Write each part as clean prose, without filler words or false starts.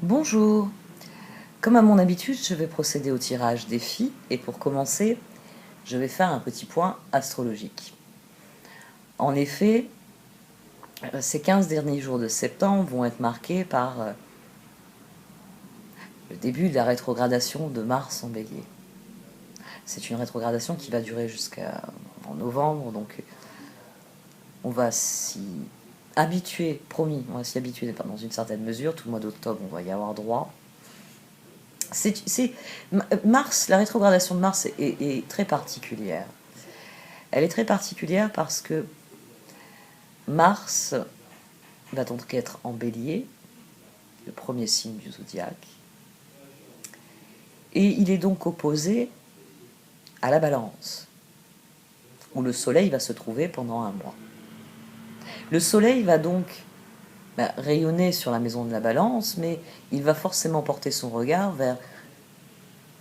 Bonjour. Comme à mon habitude, je vais procéder au tirage des filles et pour commencer, je vais faire un petit point astrologique. En effet, ces 15 derniers jours de septembre vont être marqués par le début de la rétrogradation de Mars en Bélier. C'est une rétrogradation qui va durer jusqu'en novembre, donc on va s'y habituer, promis, on va s'y habituer dans une certaine mesure. Tout le mois d'octobre, on va y avoir droit. Mars, la rétrogradation de Mars est très particulière. Elle est très particulière parce que Mars va donc être en Bélier, le premier signe du zodiaque, et il est donc opposé à la Balance, où le Soleil va se trouver pendant un mois. Le Soleil va donc rayonner sur la maison de la Balance, mais il va forcément porter son regard vers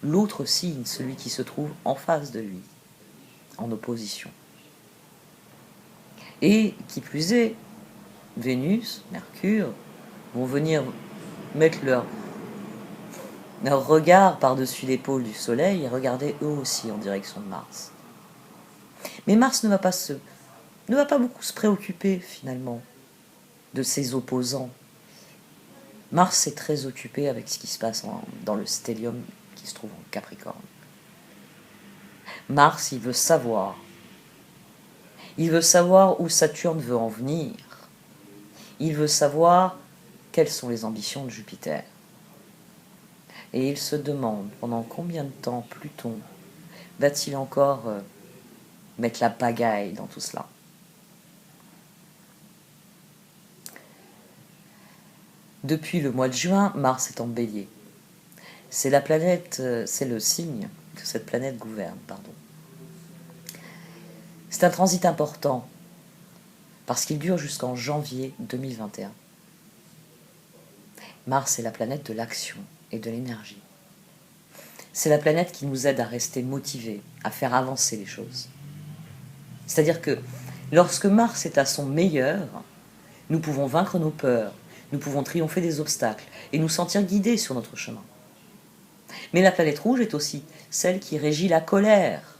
l'autre signe, celui qui se trouve en face de lui, en opposition. Et qui plus est, Vénus, Mercure, vont venir mettre leur regard par-dessus l'épaule du Soleil et regarder eux aussi en direction de Mars. Mais Mars ne va pas beaucoup se préoccuper finalement de ses opposants. Mars est très occupé avec ce qui se passe dans le stellium qui se trouve en Capricorne. Mars, il veut savoir. Il veut savoir où Saturne veut en venir. Il veut savoir quelles sont les ambitions de Jupiter. Et il se demande pendant combien de temps Pluton va-t-il encore mettre la pagaille dans tout cela. Depuis le mois de juin, Mars est en Bélier. C'est la planète, c'est le signe que cette planète gouverne, pardon. C'est un transit important parce qu'il dure jusqu'en janvier 2021. Mars est la planète de l'action et de l'énergie. C'est la planète qui nous aide à rester motivés, à faire avancer les choses. C'est-à-dire que lorsque Mars est à son meilleur, nous pouvons vaincre nos peurs, nous pouvons triompher des obstacles et nous sentir guidés sur notre chemin. Mais la planète rouge est aussi celle qui régit la colère.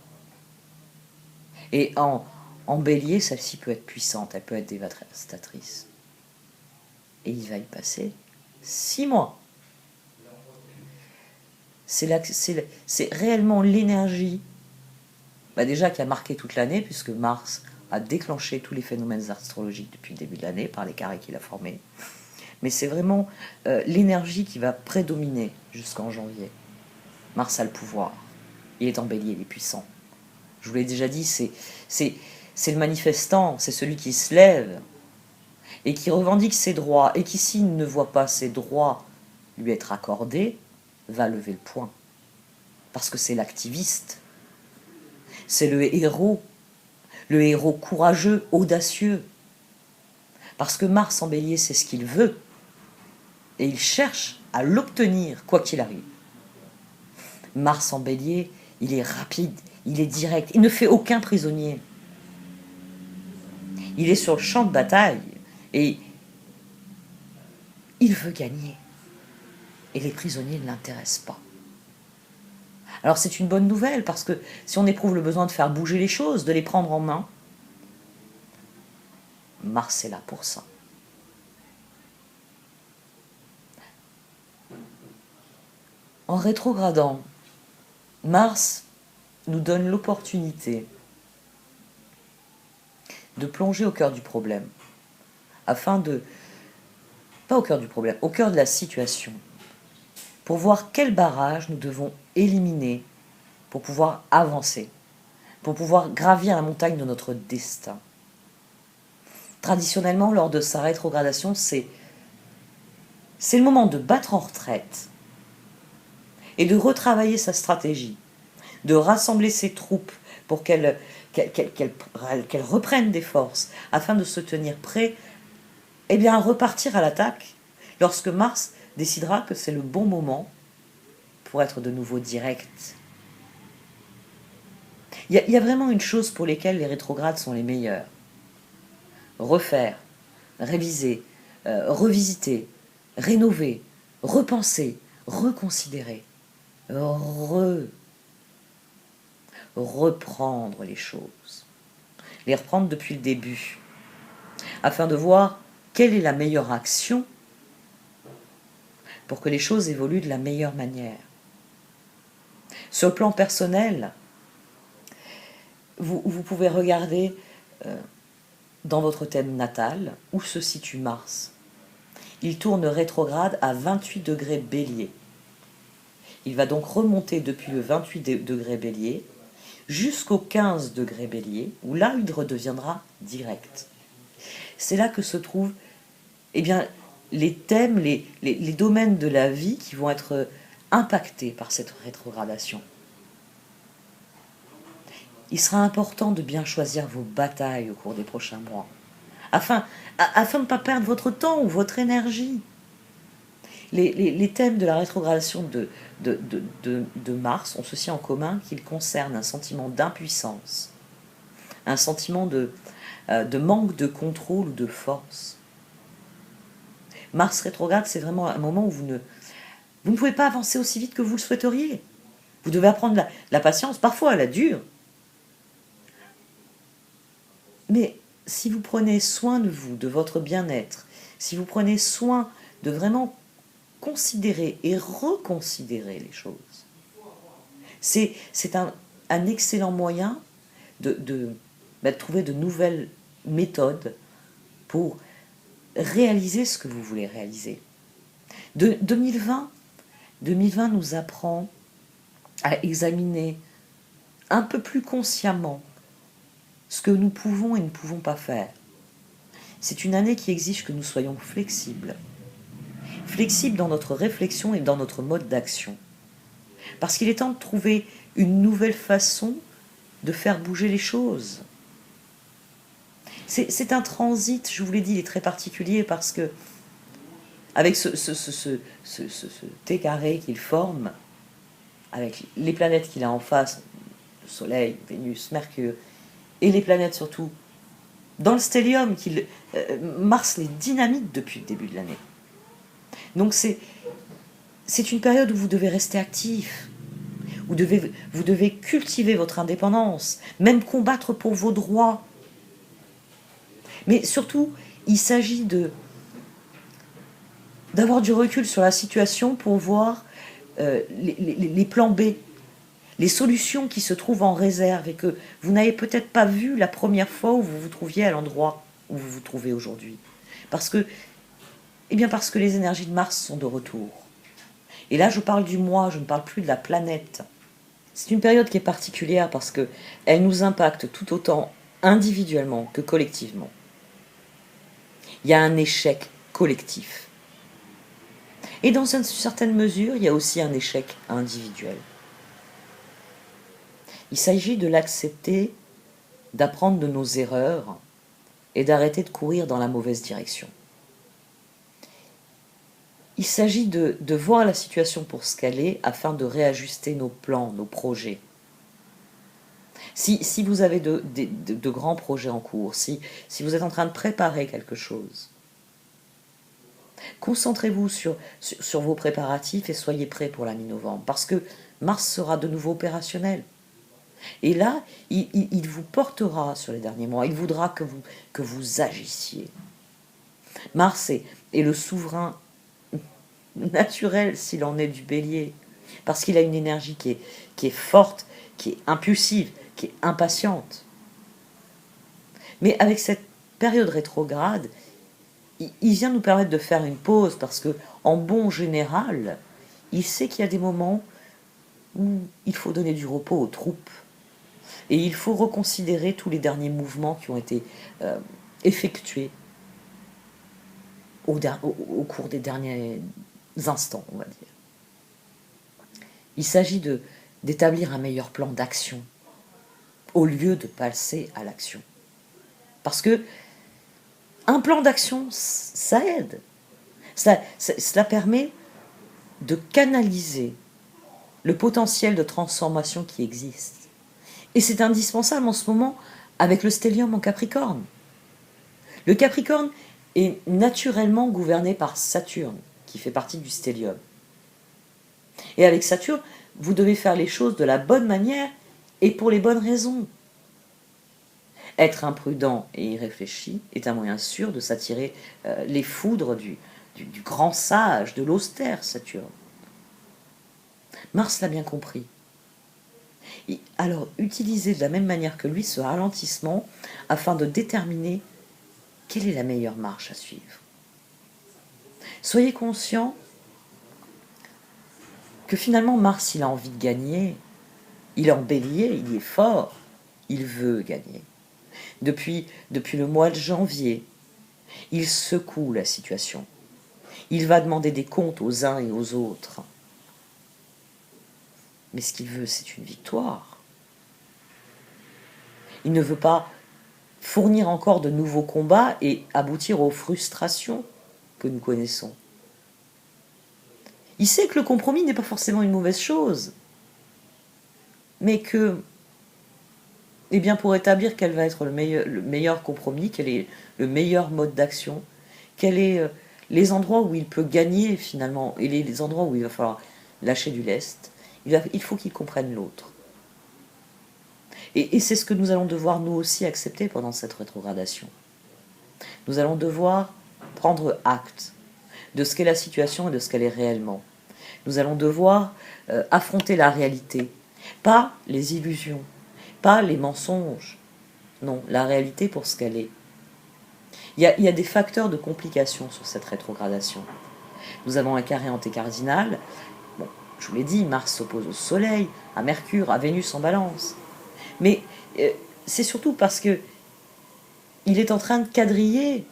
Et en Bélier, celle-ci peut être puissante, elle peut être dévastatrice. Et il va y passer 6 mois. C'est réellement l'énergie déjà qui a marqué toute l'année, puisque Mars a déclenché tous les phénomènes astrologiques depuis le début de l'année par les carrés qu'il a formés. Mais c'est vraiment l'énergie qui va prédominer jusqu'en janvier. Mars a le pouvoir. Il est en Bélier, il est puissant. Je vous l'ai déjà dit, c'est le manifestant, c'est celui qui se lève et qui revendique ses droits, et qui, s'il ne voit pas ses droits lui être accordés, va lever le poing. Parce que c'est l'activiste. C'est le héros courageux, audacieux. Parce que Mars en Bélier, c'est ce qu'il veut. Et il cherche à l'obtenir, quoi qu'il arrive. Mars en Bélier, il est rapide, il est direct, il ne fait aucun prisonnier. Il est sur le champ de bataille et il veut gagner. Et les prisonniers ne l'intéressent pas. Alors c'est une bonne nouvelle, parce que si on éprouve le besoin de faire bouger les choses, de les prendre en main, Mars est là pour ça. En rétrogradant, Mars nous donne l'opportunité de plonger au cœur du problème, pas au cœur du problème, au cœur de la situation, pour voir quel barrage nous devons éliminer pour pouvoir avancer, pour pouvoir gravir la montagne de notre destin. Traditionnellement, lors de sa rétrogradation, c'est le moment de battre en retraite et de retravailler sa stratégie, de rassembler ses troupes pour qu'elles reprennent des forces afin de se tenir prêts à repartir à l'attaque lorsque Mars décidera que c'est le bon moment pour être de nouveau direct. Il y a vraiment une chose pour lesquelles les rétrogrades sont les meilleurs. Refaire, réviser, revisiter, rénover, repenser, reconsidérer, reprendre les choses, les reprendre depuis le début, afin de voir quelle est la meilleure action pour que les choses évoluent de la meilleure manière. Sur le plan personnel, vous pouvez regarder dans votre thème natal où se situe Mars. Il tourne rétrograde à 28 degrés Bélier. Il va donc remonter depuis le 28 degrés Bélier jusqu'au 15 degrés Bélier, où là il redeviendra direct. C'est là que se trouvent les thèmes, les domaines de la vie qui vont être impactés par cette rétrogradation. Il sera important de bien choisir vos batailles au cours des prochains mois, afin de ne pas perdre votre temps ou votre énergie. Les thèmes de la rétrogradation de Mars ont ceci en commun qu'ils concernent un sentiment d'impuissance, un sentiment de manque de contrôle ou de force. Mars rétrograde, c'est vraiment un moment où vous ne pouvez pas avancer aussi vite que vous le souhaiteriez. Vous devez apprendre la patience, parfois elle est dure. Mais si vous prenez soin de vous, de votre bien-être, si vous prenez soin de vraiment considérer et reconsidérer les choses, c'est un excellent moyen de trouver de nouvelles méthodes pour réaliser ce que vous voulez réaliser. 2020 nous apprend à examiner un peu plus consciemment ce que nous pouvons et ne pouvons pas faire. C'est une année qui exige que nous soyons flexibles dans notre réflexion et dans notre mode d'action. Parce qu'il est temps de trouver une nouvelle façon de faire bouger les choses. C'est un transit, je vous l'ai dit, il est très particulier parce que avec ce T carré qu'il forme, avec les planètes qu'il a en face, le Soleil, Vénus, Mercure, et les planètes surtout, dans le stellium, Mars les dynamite depuis le début de l'année. Donc c'est une période où vous devez rester actif, où vous devez cultiver votre indépendance, même combattre pour vos droits. Mais surtout, il s'agit d'avoir du recul sur la situation pour voir les plans B, les solutions qui se trouvent en réserve et que vous n'avez peut-être pas vu la première fois où vous vous trouviez à l'endroit où vous vous trouvez aujourd'hui. Parce que les énergies de Mars sont de retour. Et là, je parle du moi, je ne parle plus de la planète. C'est une période qui est particulière parce qu'elle nous impacte tout autant individuellement que collectivement. Il y a un échec collectif. Et dans une certaine mesure, il y a aussi un échec individuel. Il s'agit de l'accepter, d'apprendre de nos erreurs et d'arrêter de courir dans la mauvaise direction. Il s'agit de voir la situation pour ce qu'elle est afin de réajuster nos plans, nos projets. Si vous avez de grands projets en cours, si vous êtes en train de préparer quelque chose, concentrez-vous sur vos préparatifs et soyez prêts pour la mi-novembre, parce que Mars sera de nouveau opérationnel. Et là, il vous portera sur les derniers mois, il voudra que vous agissiez. Mars est le souverain naturel, s'il en est du Bélier, parce qu'il a une énergie qui est forte, qui est impulsive, qui est impatiente. Mais avec cette période rétrograde, il vient nous permettre de faire une pause, parce que en bon général, il sait qu'il y a des moments où il faut donner du repos aux troupes. Et il faut reconsidérer tous les derniers mouvements qui ont été effectués au cours des derniers instants, on va dire. Il s'agit d'établir un meilleur plan d'action au lieu de passer à l'action. Parce que un plan d'action, ça aide. Cela permet de canaliser le potentiel de transformation qui existe. Et c'est indispensable en ce moment avec le stellium en Capricorne. Le Capricorne est naturellement gouverné par Saturne, qui fait partie du stellium. Et avec Saturne, vous devez faire les choses de la bonne manière et pour les bonnes raisons. Être imprudent et irréfléchi est un moyen sûr de s'attirer les foudres du grand sage, de l'austère Saturne. Mars l'a bien compris. Et alors, utilisez de la même manière que lui ce ralentissement afin de déterminer quelle est la meilleure marche à suivre. Soyez conscient que finalement Mars, il a envie de gagner, il est en bélier, il est fort, il veut gagner. Depuis le mois de janvier, il secoue la situation. Il va demander des comptes aux uns et aux autres. Mais ce qu'il veut, c'est une victoire. Il ne veut pas fournir encore de nouveaux combats et aboutir aux frustrations que nous connaissons. Il sait que le compromis n'est pas forcément une mauvaise chose, mais que, eh bien, pour établir quel va être le meilleur compromis, quel est le meilleur mode d'action, quels sont les endroits où il peut gagner finalement, et les endroits où il va falloir lâcher du lest, il faut qu'il comprenne l'autre. Et c'est ce que nous allons devoir nous aussi accepter pendant cette rétrogradation. Nous allons devoir prendre acte de ce qu'est la situation et de ce qu'elle est réellement. Nous allons devoir affronter la réalité, pas les illusions, pas les mensonges. Non, la réalité pour ce qu'elle est. Il y a des facteurs de complication sur cette rétrogradation. Nous avons un carré antécardinal. Bon, je vous l'ai dit, Mars s'oppose au Soleil, à Mercure, à Vénus en Balance. Mais c'est surtout parce que il est en train de quadriller.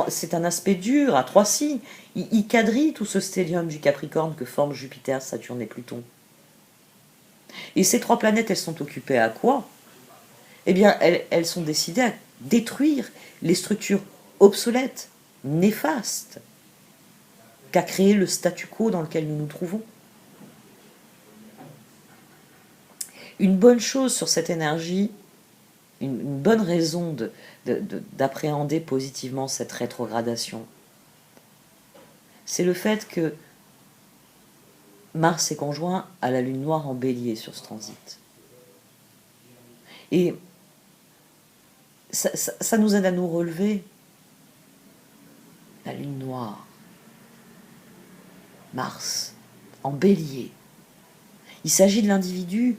C'est un aspect dur, à 3 signes. Il quadrille tout ce stellium du Capricorne que forment Jupiter, Saturne et Pluton. Et ces 3 planètes, elles sont occupées à quoi? Eh bien, elles sont décidées à détruire les structures obsolètes, néfastes, qu'a créé le statu quo dans lequel nous nous trouvons. Une bonne chose sur cette énergie, une bonne raison d'appréhender positivement cette rétrogradation, c'est le fait que Mars est conjoint à la Lune noire en Bélier sur ce transit. Et ça nous aide à nous relever. La Lune noire, Mars, en Bélier. Il s'agit de l'individu.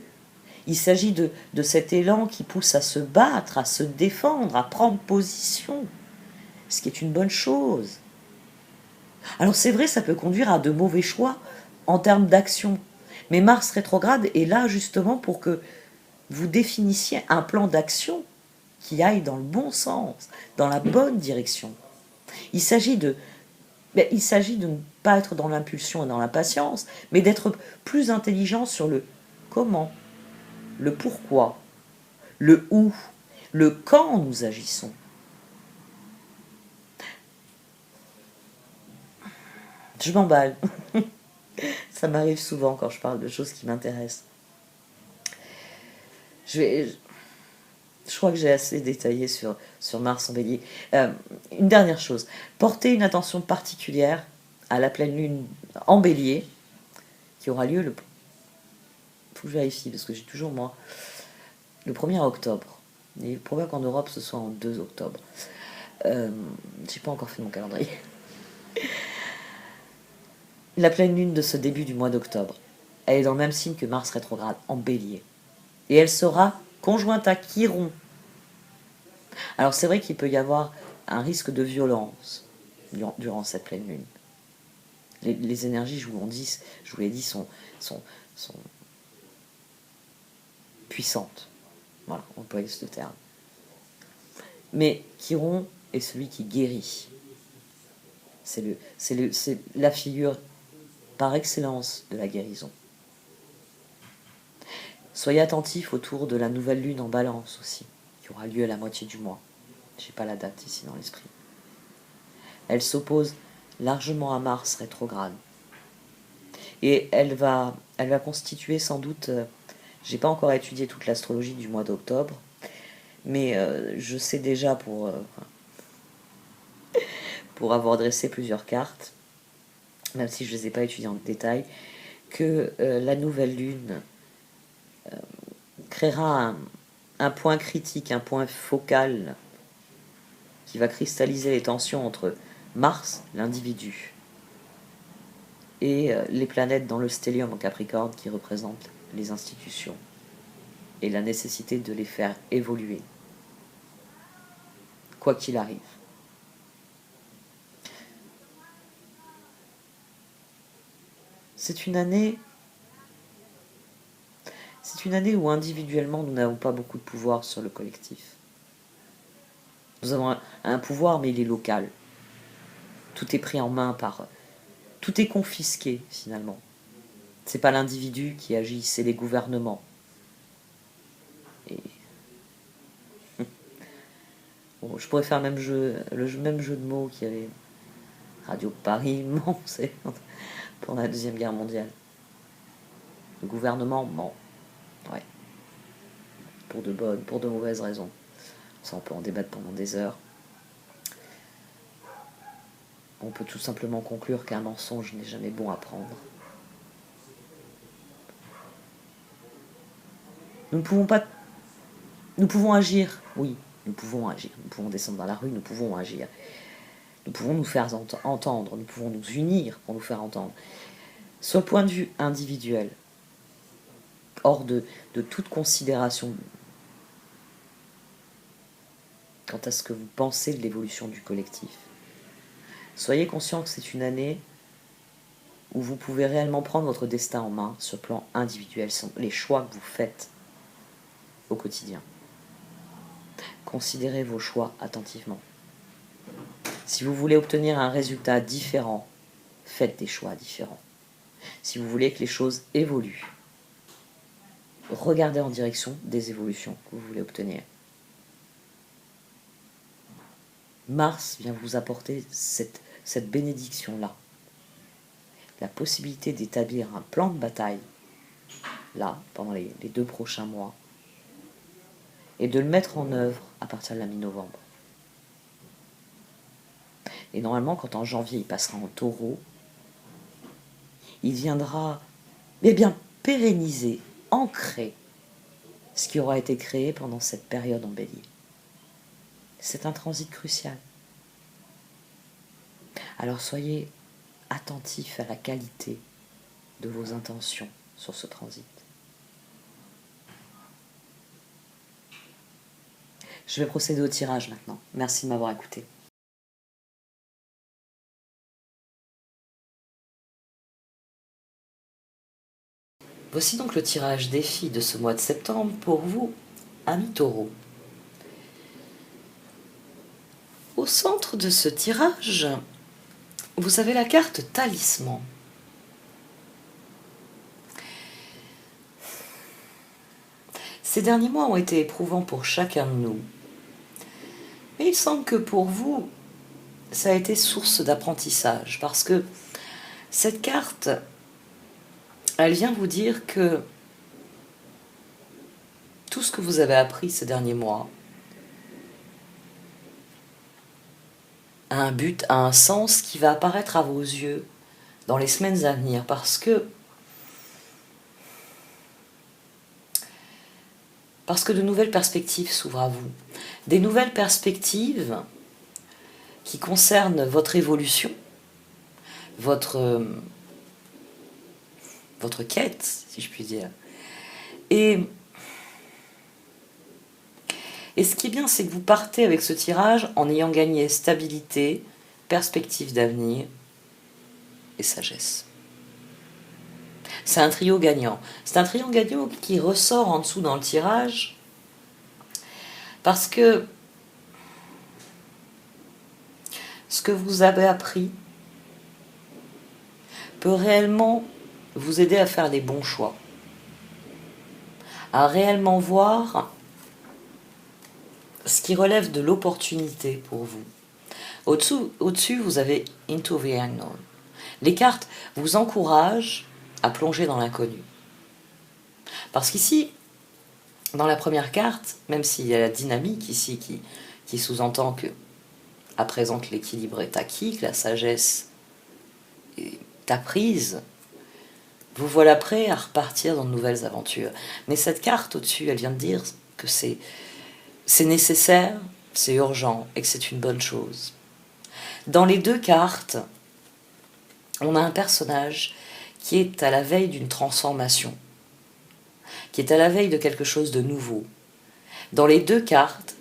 Il s'agit de cet élan qui pousse à se battre, à se défendre, à prendre position, ce qui est une bonne chose. Alors c'est vrai, ça peut conduire à de mauvais choix en termes d'action. Mais Mars rétrograde est là justement pour que vous définissiez un plan d'action qui aille dans le bon sens, dans la bonne direction. Il s'agit de ne pas être dans l'impulsion et dans l'impatience, mais d'être plus intelligent sur le comment, le pourquoi, le où, le quand nous agissons. Je m'emballe. Ça m'arrive souvent quand je parle de choses qui m'intéressent. Je crois que j'ai assez détaillé sur Mars en Bélier. Une dernière chose. Portez une attention particulière à la pleine lune en Bélier, qui aura lieu faut que je vérifie, parce que j'ai toujours, moi, le 1er octobre. Il est probable qu'en Europe, ce soit en 2 octobre. J'ai pas encore fait mon calendrier. La pleine lune de ce début du mois d'octobre, elle est dans le même signe que Mars rétrograde, en Bélier. Et elle sera conjointe à Chiron. Alors c'est vrai qu'il peut y avoir un risque de violence durant cette pleine lune. Les énergies, je vous l'ai dit, sont puissantes. Voilà, on peut employer ce terme. Mais Chiron est celui qui guérit. C'est la figure par excellence de la guérison. Soyez attentifs autour de la nouvelle lune en Balance aussi, qui aura lieu à la moitié du mois. Je n'ai pas la date ici dans l'esprit. Elle s'oppose largement à Mars rétrograde. Et elle va constituer sans doute, j'ai pas encore étudié toute l'astrologie du mois d'octobre, mais je sais déjà pour avoir dressé plusieurs cartes, même si je ne les ai pas étudiés en détail, que la nouvelle lune créera un point critique, un point focal qui va cristalliser les tensions entre Mars, l'individu, et les planètes dans le stellium en Capricorne qui représentent les institutions et la nécessité de les faire évoluer, quoi qu'il arrive. C'est une année où individuellement nous n'avons pas beaucoup de pouvoir sur le collectif. Nous avons un pouvoir, mais il est local. Tout est pris en main par... Tout est confisqué, finalement. C'est pas l'individu qui agit, c'est les gouvernements. Et... Bon, je pourrais faire le même jeu de mots qu'il y avait Radio Paris, ment, c'est pendant la Deuxième Guerre mondiale. Le gouvernement ment. Ouais. Pour de bonnes, pour de mauvaises raisons. Ça, on peut en débattre pendant des heures. On peut tout simplement conclure qu'un mensonge n'est jamais bon à prendre. Nous pouvons agir, oui, nous pouvons agir. Nous pouvons descendre dans la rue, nous pouvons agir. Nous pouvons nous faire entendre, nous pouvons nous unir pour nous faire entendre. Sur le point de vue individuel, hors de toute considération quant à ce que vous pensez de l'évolution du collectif, soyez conscient que c'est une année où vous pouvez réellement prendre votre destin en main sur le plan individuel, les choix que vous faites au quotidien. Considérez vos choix attentivement. Si vous voulez obtenir un résultat différent, faites des choix différents. Si vous voulez que les choses évoluent, regardez en direction des évolutions que vous voulez obtenir. Mars vient vous apporter cette bénédiction-là. La possibilité d'établir un plan de bataille, là, pendant les 2 prochains mois, et de le mettre en œuvre à partir de la mi-novembre. Et normalement, quand en janvier il passera en taureau, il viendra pérenniser, ancrer ce qui aura été créé pendant cette période en bélier. C'est un transit crucial. Alors soyez attentifs à la qualité de vos intentions sur ce transit. Je vais procéder au tirage maintenant. Merci de m'avoir écouté. Voici donc le tirage défi de ce mois de septembre pour vous, amis taureaux. Au centre de ce tirage, vous avez la carte talisman. Ces derniers mois ont été éprouvants pour chacun de nous. Mais il semble que pour vous, ça a été source d'apprentissage, parce que cette carte, elle vient vous dire que tout ce que vous avez appris ces derniers mois a un but, a un sens qui va apparaître à vos yeux dans les semaines à venir, parce que de nouvelles perspectives s'ouvrent à vous. Des nouvelles perspectives qui concernent votre évolution, votre quête, si je puis dire. Et ce qui est bien, c'est que vous partez avec ce tirage en ayant gagné stabilité, perspective d'avenir et sagesse. C'est un trio gagnant. C'est un trio gagnant qui ressort en dessous dans le tirage parce que ce que vous avez appris peut réellement vous aider à faire les bons choix, à réellement voir ce qui relève de l'opportunité pour vous. Au-dessus, vous avez Into the Unknown. Les cartes vous encouragent à plonger dans l'inconnu. Parce qu'ici, dans la première carte, même s'il y a la dynamique ici qui sous-entend que à présent que l'équilibre est acquis, que la sagesse prise, vous voilà prêt à repartir dans de nouvelles aventures. Mais cette carte au-dessus, elle vient de dire que c'est nécessaire, c'est urgent et que c'est une bonne chose. Dans les deux cartes, on a un personnage qui est à la veille d'une transformation, qui est à la veille de quelque chose de nouveau. Dans les deux cartes,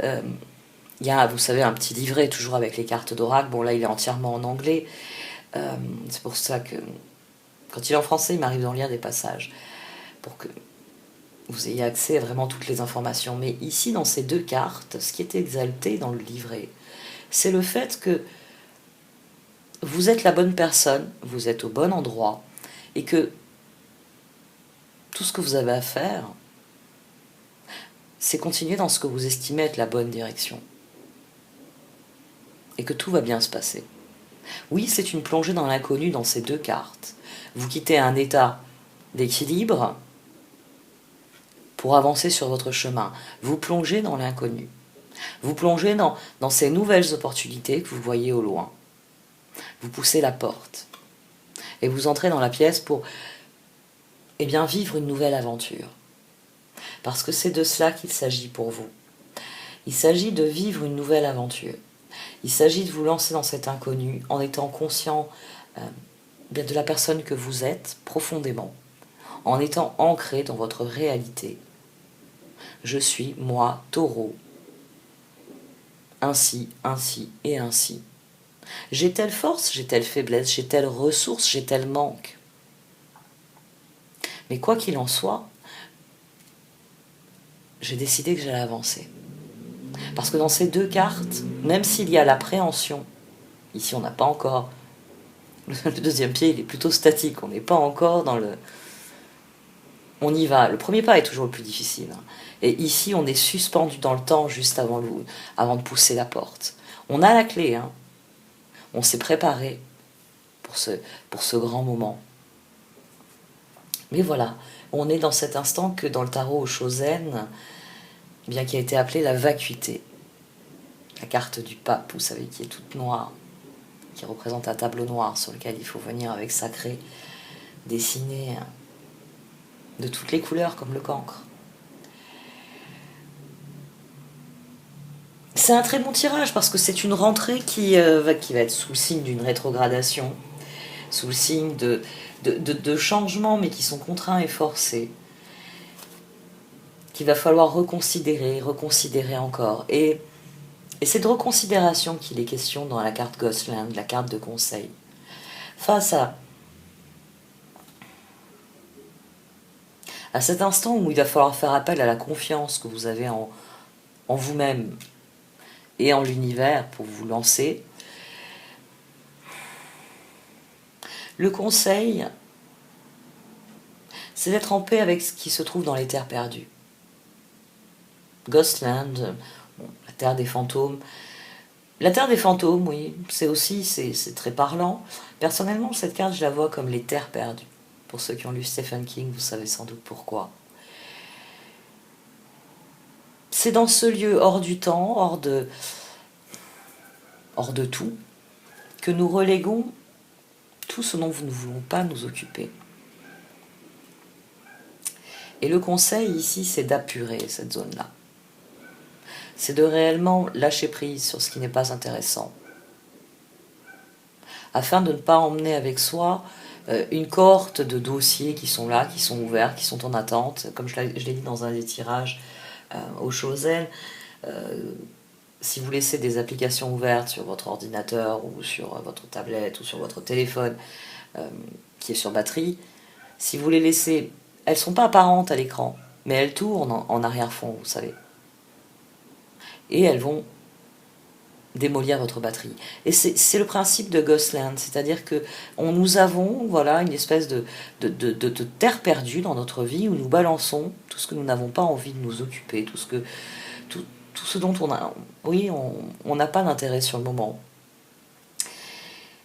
il y a, vous savez, un petit livret toujours avec les cartes d'oracle. Bon, là, il est entièrement en anglais. C'est pour ça que, quand il est en français, il m'arrive d'en lire des passages, pour que vous ayez accès à vraiment toutes les informations. Mais ici, dans ces deux cartes, ce qui est exalté dans le livret, c'est le fait que vous êtes la bonne personne, vous êtes au bon endroit, et que tout ce que vous avez à faire, c'est continuer dans ce que vous estimez être la bonne direction. Et que tout va bien se passer. Oui, c'est une plongée dans l'inconnu dans ces deux cartes. Vous quittez un état d'équilibre pour avancer sur votre chemin. Vous plongez dans l'inconnu. Vous plongez dans ces nouvelles opportunités que vous voyez au loin. Vous poussez la porte. Et vous entrez dans la pièce pour vivre une nouvelle aventure. Parce que c'est de cela qu'il s'agit pour vous. Il s'agit de vivre une nouvelle aventure. Il s'agit de vous lancer dans cet inconnu en étant conscient de la personne que vous êtes profondément, en étant ancré dans votre réalité. Je suis moi, taureau. Ainsi, ainsi et ainsi. J'ai telle force, j'ai telle faiblesse, j'ai telle ressource, j'ai tel manque. Mais quoi qu'il en soit, j'ai décidé que j'allais avancer. Parce que dans ces deux cartes, même s'il y a l'appréhension, ici on n'a pas encore, le deuxième pied il est plutôt statique, on n'est pas encore dans le... On y va, le premier pas est toujours le plus difficile. Et ici on est suspendu dans le temps juste avant de pousser la porte. On a la clé, hein. On s'est préparé pour ce grand moment. Mais voilà, on est dans cet instant que dans le tarot au Shosen, bien qui a été appelée la vacuité. La carte du pape, vous savez, qui est toute noire, qui représente un tableau noir sur lequel il faut venir avec sa craie dessiner de toutes les couleurs comme le cancre. C'est un très bon tirage parce que c'est une rentrée qui va être sous le signe d'une rétrogradation, sous le signe de changements mais qui sont contraints et forcés, qu'il va falloir reconsidérer encore. Et c'est de reconsidération qu'il est question dans la carte Ghostland, la carte de conseil. Face à cet instant où il va falloir faire appel à la confiance que vous avez en vous-même et en l'univers pour vous lancer, le conseil, c'est d'être en paix avec ce qui se trouve dans les terres perdues. Ghostland, la terre des fantômes. La terre des fantômes, oui, c'est très parlant. Personnellement, cette carte, je la vois comme les terres perdues. Pour ceux qui ont lu Stephen King, vous savez sans doute pourquoi. C'est dans ce lieu hors du temps, hors de tout, que nous reléguons tout ce dont nous ne voulons pas nous occuper. Et le conseil ici, c'est d'apurer cette zone-là. C'est de réellement lâcher prise sur ce qui n'est pas intéressant, afin de ne pas emmener avec soi une cohorte de dossiers qui sont là, qui sont ouverts, qui sont en attente. Comme je l'ai dit dans un des tirages au Shosen, si vous laissez des applications ouvertes sur votre ordinateur ou sur votre tablette ou sur votre téléphone qui est sur batterie, si vous les laissez, elles ne sont pas apparentes à l'écran, mais elles tournent en arrière-fond, vous savez. Et elles vont démolir votre batterie. Et c'est le principe de Ghostland, c'est-à-dire que nous avons une espèce de terre perdue dans notre vie où nous balançons tout ce que nous n'avons pas envie de nous occuper, tout ce dont on n'a pas d'intérêt sur le moment.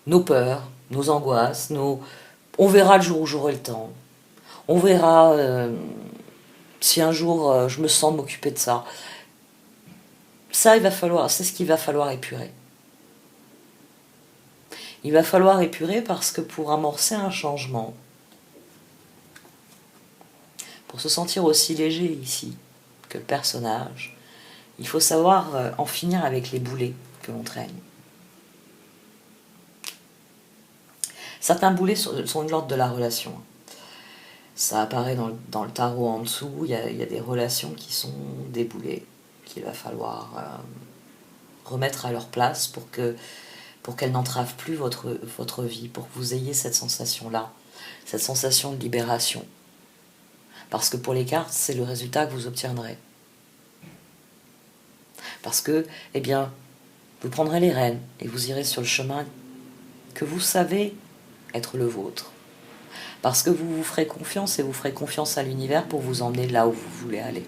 Nos peurs, nos angoisses, on verra le jour où j'aurai le temps. On verra si un jour je me sens de m'occuper de ça. Ça, c'est ce qu'il va falloir épurer. Il va falloir épurer parce que pour amorcer un changement, pour se sentir aussi léger ici que le personnage, il faut savoir en finir avec les boulets que l'on traîne. Certains boulets sont de l'ordre de la relation. Ça apparaît dans le tarot en dessous, il y a des relations qui sont des boulets, qu'il va falloir remettre à leur place pour qu'elles n'entravent plus votre vie, pour que vous ayez cette sensation-là, cette sensation de libération. Parce que pour les cartes, c'est le résultat que vous obtiendrez. Parce que, eh bien, vous prendrez les rênes et vous irez sur le chemin que vous savez être le vôtre. Parce que vous vous ferez confiance et vous ferez confiance à l'univers pour vous emmener là où vous voulez aller.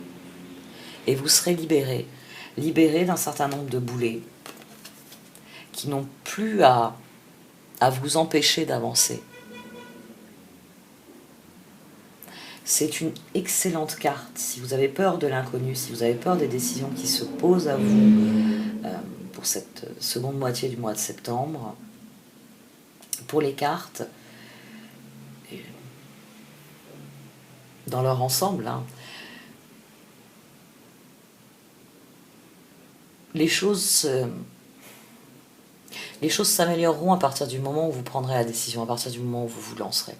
Et vous serez libéré d'un certain nombre de boulets qui n'ont plus à vous empêcher d'avancer. C'est une excellente carte. Si vous avez peur de l'inconnu, si vous avez peur des décisions qui se posent à vous pour cette seconde moitié du mois de septembre, pour les cartes, dans leur ensemble, hein, les choses s'amélioreront à partir du moment où vous prendrez la décision, à partir du moment où vous vous lancerez.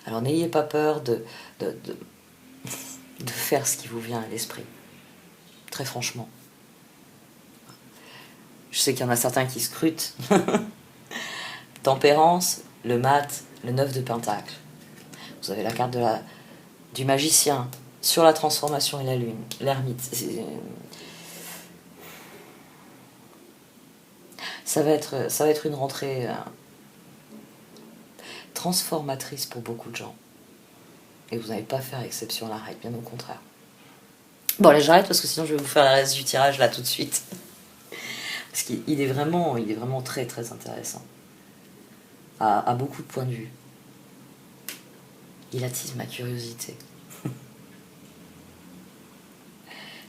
Alors n'ayez pas peur de faire ce qui vous vient à l'esprit. Très franchement. Je sais qu'il y en a certains qui scrutent. Tempérance, le mat, le 9 de pentacle. Vous avez la carte du magicien sur la transformation et la lune, l'ermite. Ça va être une rentrée transformatrice pour beaucoup de gens. Et vous n'allez pas faire exception à la règle, bien au contraire. Bon, allez, j'arrête parce que sinon je vais vous faire le reste du tirage là tout de suite. Parce qu'il est vraiment très très intéressant. À beaucoup de points de vue. Il attise ma curiosité.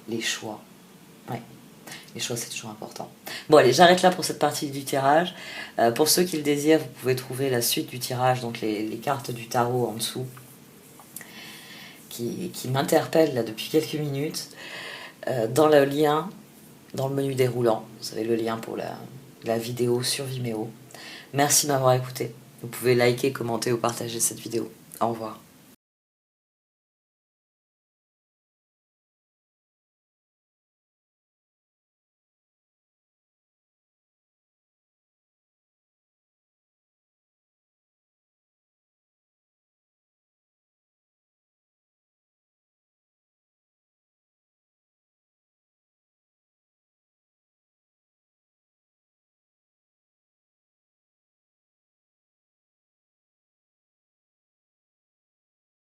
Les choix. Ouais. Les choix, c'est toujours important. Bon, allez, j'arrête là pour cette partie du tirage. Pour ceux qui le désirent, vous pouvez trouver la suite du tirage, donc les cartes du tarot en dessous, qui m'interpellent là depuis quelques minutes, dans le lien, dans le menu déroulant. Vous avez le lien pour la vidéo sur Vimeo. Merci de m'avoir écouté. Vous pouvez liker, commenter ou partager cette vidéo. Au revoir.